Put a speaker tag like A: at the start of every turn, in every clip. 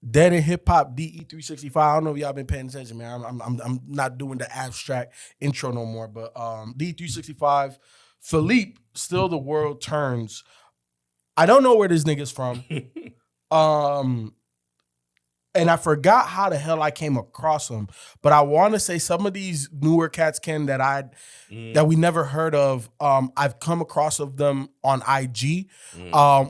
A: Dead in Hip Hop DE365. I don't know if y'all been paying attention, man. I'm not doing the abstract intro no more, but DE365, Philippe, Still the World Turns. I don't know where this nigga's from. And I forgot how the hell I came across him, but I want to say some of these newer cats, Ken, that we never heard of. I've come across of them on IG,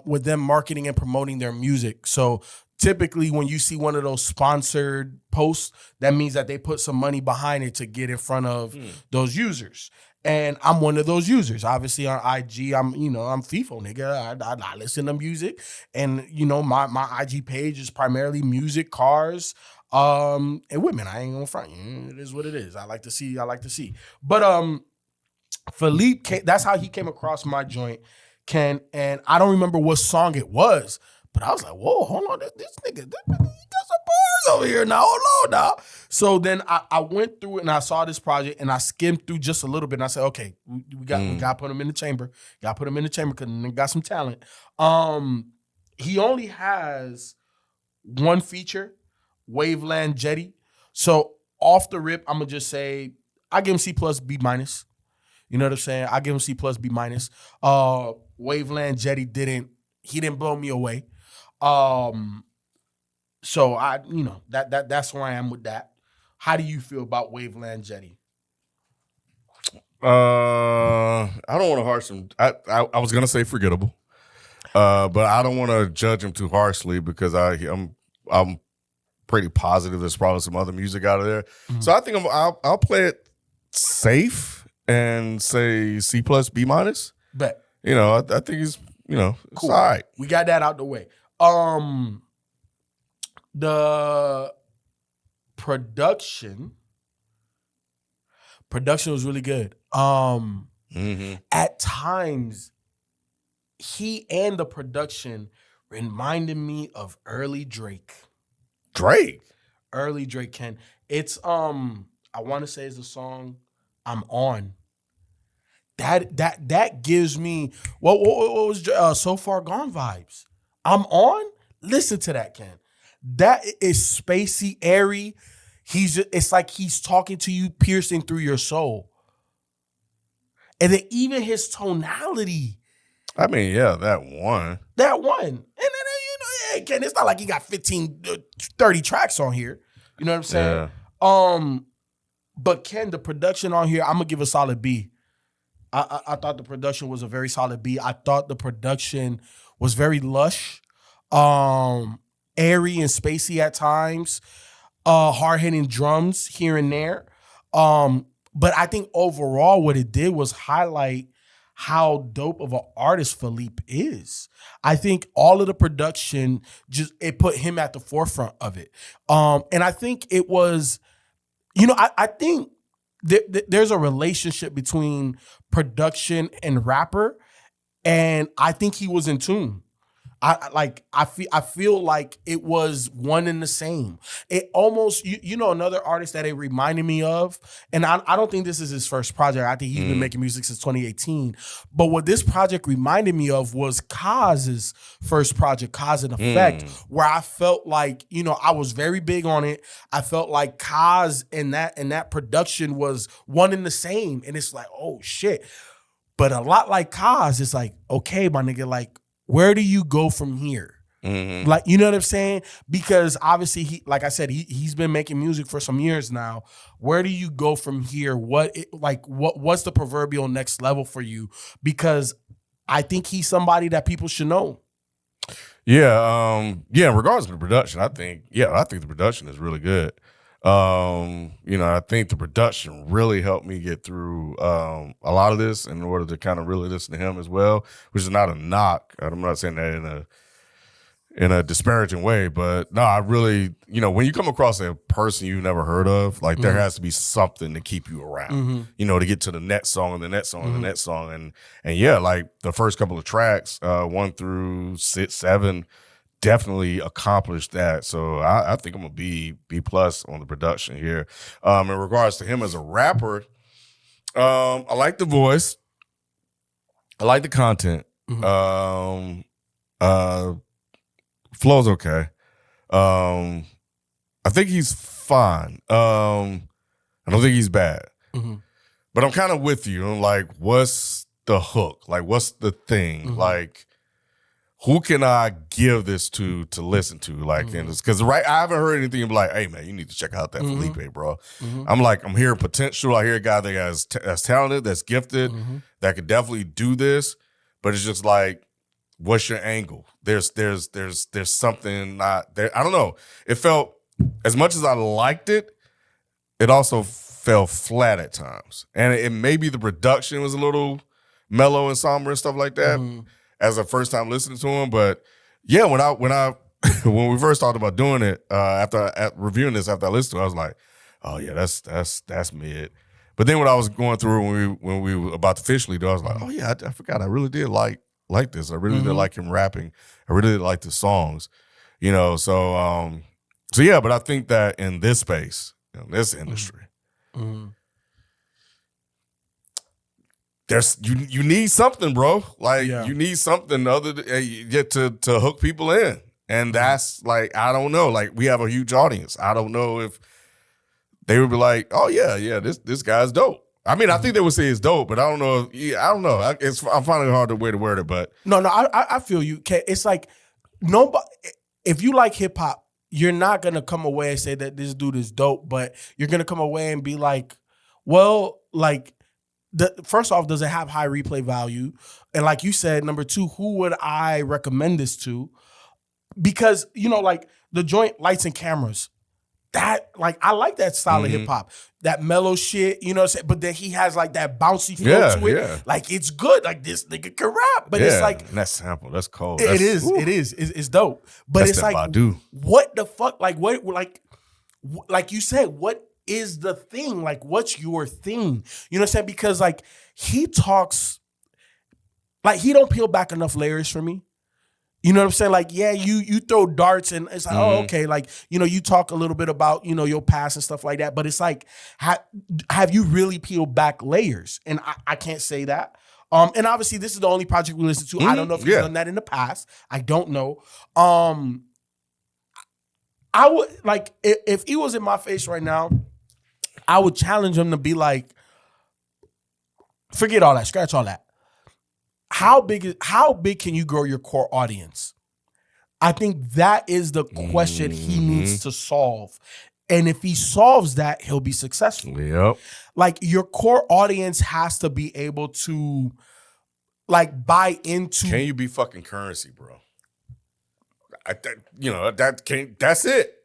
A: with them marketing and promoting their music. So typically, when you see one of those sponsored posts, that means that they put some money behind it to get in front of those users. And I'm one of those users. Obviously on IG, I'm FIFO, nigga. I listen to music, and my IG page is primarily music, cars, and women. I ain't gonna front you. It is what it is. I like to see. But Philippe, that's how he came across my joint, Ken. And I don't remember what song it was, but I was like, whoa, hold on, this nigga, he got some bars over here now. Hold on now. So then I went through it and I saw this project and I skimmed through just a little bit and I said, okay, we got to put him in the chamber. Got to put him in the chamber because he got some talent. He only has one feature, Waveland Jetty. So off the rip, I'm going to just say, I give him C plus B minus. You know what I'm saying? I give him C plus B minus. Waveland Jetty didn't blow me away. So that's where I am with that. How do you feel about Waveland Jetty?
B: I don't want to harsh him. I was gonna say forgettable, but I don't want to judge him too harshly because I'm pretty positive there's probably some other music out of there. Mm-hmm. So I think I'll play it safe and say C plus B minus.
A: Bet.
B: I think he's cool. It's all right.
A: We got that out the way. The production was really good. At times, he and the production reminded me of early Drake. Early Drake, Ken. It's I want to say it's the song "I'm On." That gives me what was So Far Gone vibes. I'm On. Listen to that, Ken. That is spacey, airy. It's like he's talking to you, piercing through your soul. And then even his tonality.
B: I mean, yeah, that one.
A: And then, Ken, it's not like he got 15, 30 tracks on here. You know what I'm saying? Yeah. But Ken, the production on here, I'm going to give a solid B. I thought the production was a very solid B. I thought the production was very lush, airy and spacey at times, hard-hitting drums here and there. But I think overall what it did was highlight how dope of an artist Philippe is. I think all of the production, it put him at the forefront of it. And I think it was, I think there's a relationship between production and rapper, and I think he was in tune. I feel like it was one and the same. It almost, another artist that it reminded me of, and I don't think this is his first project. I think he's been making music since 2018. But what this project reminded me of was Kaz's first project, Kaz in Effect, where I felt like, I was very big on it. I felt like Kaz and that production was one and the same. And it's like, oh shit. But a lot like Kaz, it's like, okay, my nigga, like, where do you go from here? Mm-hmm. Like, you know what I'm saying? Because obviously, he's been making music for some years now. Where do you go from here? What's the proverbial next level for you? Because I think he's somebody that people should know.
B: Yeah, in regards to the production, I think the production is really good. I think the production really helped me get through a lot of this in order to kind of really listen to him as well, which is not a knock. I'm not saying that in a disparaging way, but no, I really, when you come across a person you've never heard of, like there has to be something to keep you around, to get to the next song and the next song and the next song. And yeah, like the first couple of tracks, 1 through 6, 7, definitely accomplished that. So I think I'm gonna be B plus on the production here. In regards to him as a rapper, I like the voice. I like the content. Flow's okay. I think he's fine. I don't think he's bad.
A: Mm-hmm.
B: But I'm kind of with you. I'm like, what's the hook? Like, what's the thing?
A: Mm-hmm.
B: Like, who can I give this to listen to? Like, because I haven't heard anything like, hey man, you need to check out that Felipe, bro. I'm like, I'm hearing potential. I hear a guy that's talented, that's gifted, that could definitely do this. But it's just like, what's your angle? There's something not there. I don't know. It felt, as much as I liked it, it also fell flat at times. And it maybe the production was a little mellow and somber and stuff like that as a first time listening to him. But yeah, when when we first talked about doing it, after reviewing this, after I listened to it, I was like, oh yeah, that's mid. But then when I was going through when we were about to officially do, I was like, oh yeah, I forgot. I really did like this. I really did like him rapping. I really did like the songs, so yeah, but I think that in this space, in this industry, there's you need something, bro. Like you need something other to hook people in, and that's like, I don't know. Like, we have a huge audience. I don't know if they would be like, oh yeah, this guy's dope. I mean, I think they would say it's dope, but I don't know. I don't know. I'm finding it hard to way to word it, but
A: no, I feel you. It's like, nobody. If you like hip hop, you're not gonna come away and say that this dude is dope, but you're gonna come away and be like, well, like, first off, does it have high replay value? And like you said, number two, who would I recommend this to? Because, like, the joint Lights and Cameras, that, like, I like that style of hip hop, that mellow shit, you know what I'm saying? But then he has like that bouncy flow to it. Yeah. Like, it's good. Like, this nigga can rap, but it's like,
B: and that sample, that's cold.
A: It is. It's dope. But it's like, what the fuck? Like, what? Like you said, what is the thing? Like, what's your thing? You know what I'm saying? Because like, he talks, like, he don't peel back enough layers for me. You know what I'm saying? Like, yeah, you throw darts and it's like, oh, okay. Like, you talk a little bit about, your past and stuff like that. But it's like, have you really peeled back layers? And I can't say that. And obviously this is the only project we listen to. I don't know if he's done that in the past. I don't know. I would, like, if he was in my face right now, I would challenge him to be like, forget all that, scratch all that. How big can you grow your core audience? I think that is the question he needs to solve. And if he solves that, he'll be successful.
B: Yep.
A: Like, your core audience has to be able to, like, buy into.
B: Can you be fucking Currency, bro? That's it.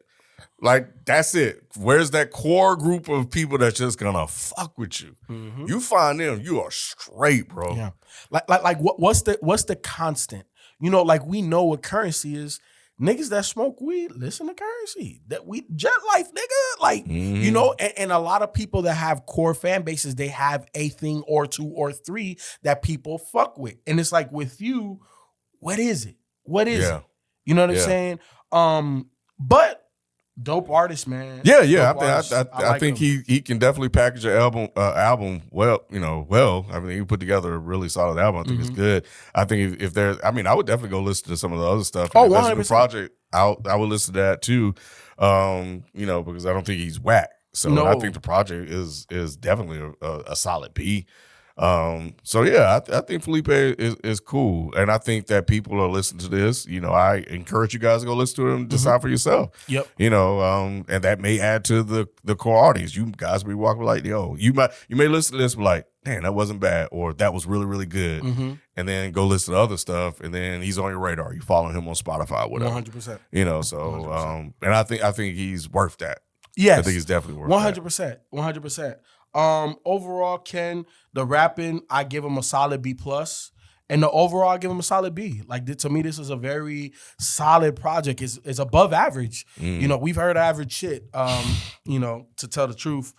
B: Like, that's it. Where's that core group of people that's just gonna fuck with you? You find them, you are straight, bro.
A: Yeah. Like what's the constant? Like, we know what Currency is. Niggas that smoke weed, listen to Currency. That we Jet Life, nigga. Like, and a lot of people that have core fan bases, they have a thing or two or three that people fuck with. And it's like, with you, what is it? What is it? You know what I'm saying? But dope artist, man.
B: Yeah. I think he can definitely package an album well. I mean, he put together a really solid album. I think it's good. I think if there's, I mean, I would definitely go listen to some of the other stuff.
A: Oh, 100%.
B: If there's a new project, I would listen to that too. Because I don't think he's whack. So I think the project is definitely a solid B. So yeah, I think Felipe is cool, and I think that people are listening to this. I encourage you guys to go listen to it and decide for yourself.
A: Yep.
B: And that may add to the core audience. You guys be walking like, yo, you may listen to this and be like, damn, that wasn't bad, or that was really, really good, and then go listen to other stuff, and then he's on your radar. You following him on Spotify, whatever.
A: 100%.
B: And I think he's worth that.
A: Yes,
B: I think he's definitely worth
A: 100%. 100%. Overall, Ken, the rapping, I give him a solid B+. And the overall, I give him a solid B. Like, to me, this is a very solid project. It's above average. We've heard average shit, to tell the truth.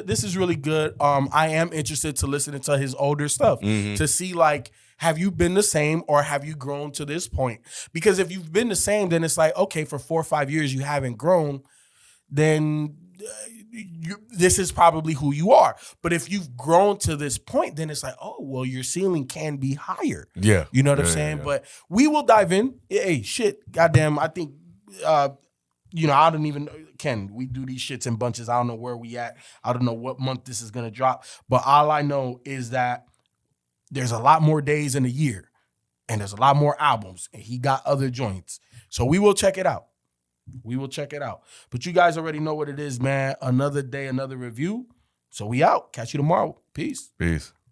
A: This is really good. I am interested to listen to his older stuff to see, like, have you been the same or have you grown to this point? Because if you've been the same, then it's like, okay, for 4 or 5 years you haven't grown, then this is probably who you are. But if you've grown to this point, then it's like, oh, well, your ceiling can be higher.
B: Yeah.
A: You know what I'm saying? Yeah. But we will dive in. Hey, shit, goddamn, I think, I don't even, Ken, we do these shits in bunches. I don't know where we at. I don't know what month this is going to drop. But all I know is that there's a lot more days in a year. And there's a lot more albums. And he got other joints. So we will check it out. But you guys already know what it is, man. Another day, another review. So we out. Catch you tomorrow. Peace.